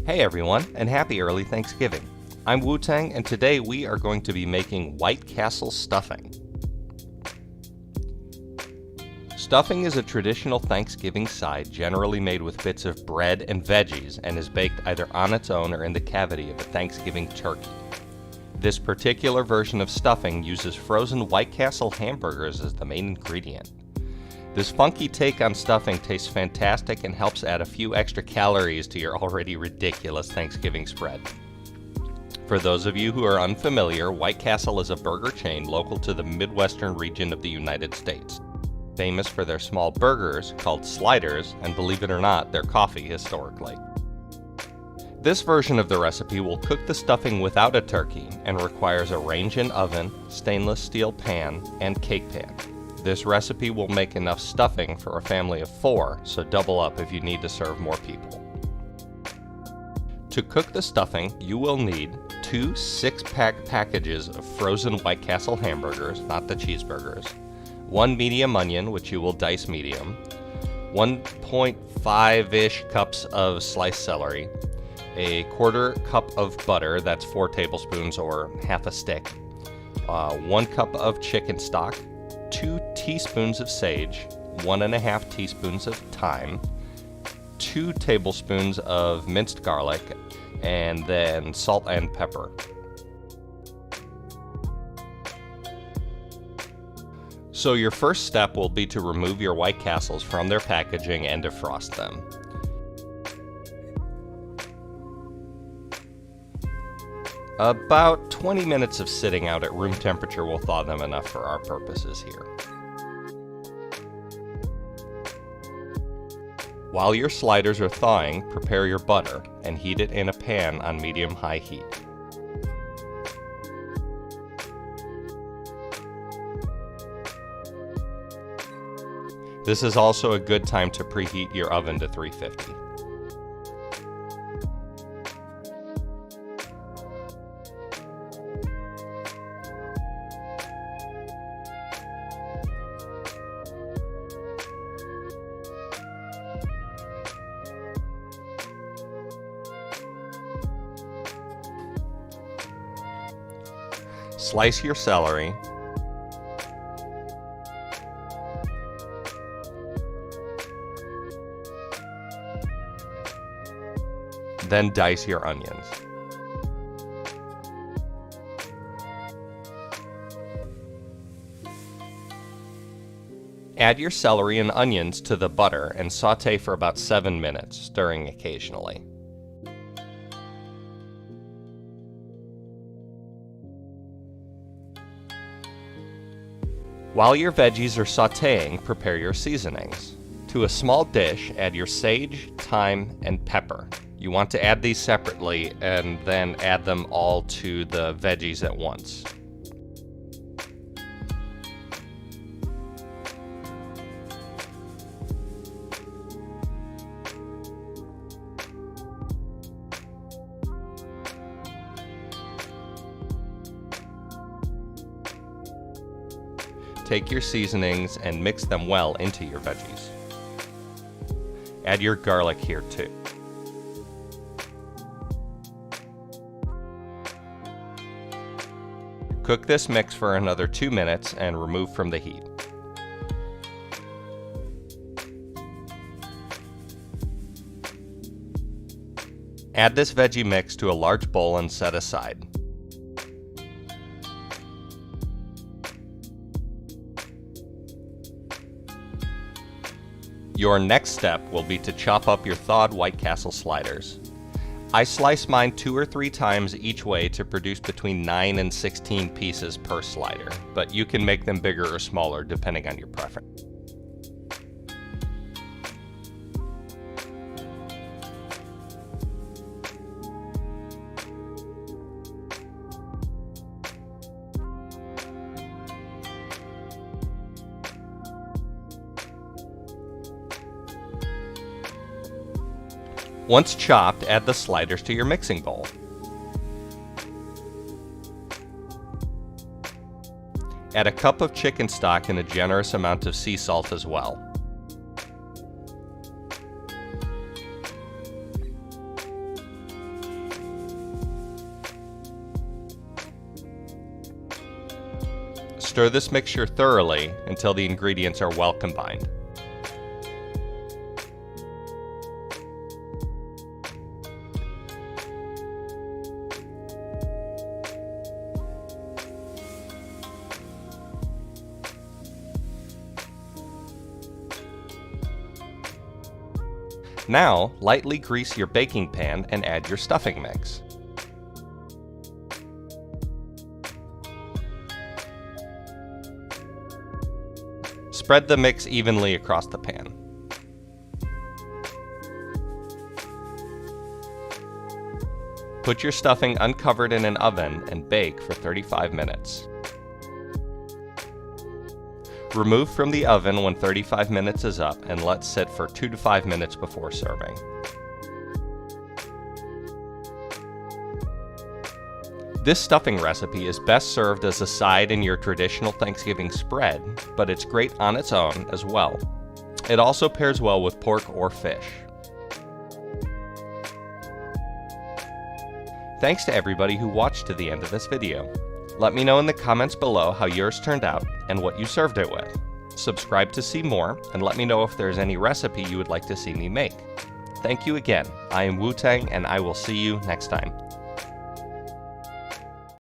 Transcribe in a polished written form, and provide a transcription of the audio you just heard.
Hey everyone, and happy early Thanksgiving. I'm Wutang, and today we are going to be making White Castle stuffing. Stuffing is a traditional Thanksgiving side generally made with bits of bread and veggies and is baked either on its own or in the cavity of a Thanksgiving turkey. This particular version of stuffing uses frozen White Castle hamburgers as the main ingredient. This funky take on stuffing tastes fantastic and helps add a few extra calories to your already ridiculous Thanksgiving spread. For those of you who are unfamiliar, White Castle is a burger chain local to the Midwestern region of the United States. Famous for their small burgers, called sliders, and believe it or not, their coffee historically. This version of the recipe will cook the stuffing without a turkey and requires a range-in oven, stainless steel pan, and cake pan. This recipe will make enough stuffing for a family of 4, so double up if you need to serve more people. To cook the stuffing, you will need 2 6-pack packages of frozen White Castle hamburgers, not the cheeseburgers, 1 medium onion, which you will dice medium, 1.5-ish cups of sliced celery, a 1/4 cup of butter, that's 4 tablespoons or half a stick, 1 cup of chicken stock, 2 teaspoons of sage, 1.5 teaspoons of thyme, 2 tablespoons of minced garlic, and then salt and pepper. So your first step will be to remove your White Castles from their packaging and defrost them. About 20 minutes of sitting out at room temperature will thaw them enough for our purposes here. While your sliders are thawing, prepare your butter and heat it in a pan on medium-high heat. This is also a good time to preheat your oven to 350. Slice your celery, then dice your onions. Add your celery and onions to the butter and saute for about 7 minutes, stirring occasionally. While your veggies are sauteing, prepare your seasonings. To a small dish, add your sage, thyme, and pepper. You want to add these separately and then add them all to the veggies at once. Take your seasonings and mix them well into your veggies. Add your garlic here too. Cook this mix for another 2 minutes and remove from the heat. Add this veggie mix to a large bowl and set aside. Your next step will be to chop up your thawed White Castle sliders. I slice mine 2 or 3 times each way to produce between 9 and 16 pieces per slider, but you can make them bigger or smaller depending on your preference. Once chopped, add the sliders to your mixing bowl. Add a cup of chicken stock and a generous amount of sea salt as well. Stir this mixture thoroughly until the ingredients are well combined. Now, lightly grease your baking pan and add your stuffing mix. Spread the mix evenly across the pan. Put your stuffing uncovered in an oven and bake for 35 minutes. Remove from the oven when 35 minutes is up and let sit for 2 to 5 minutes before serving. This stuffing recipe is best served as a side in your traditional Thanksgiving spread, but it's great on its own as well. It also pairs well with pork or fish. Thanks to everybody who watched to the end of this video. Let me know in the comments below how yours turned out and what you served it with. Subscribe to see more, and let me know if there's any recipe you would like to see me make. Thank you again. I am Wutang, and I will see you next time.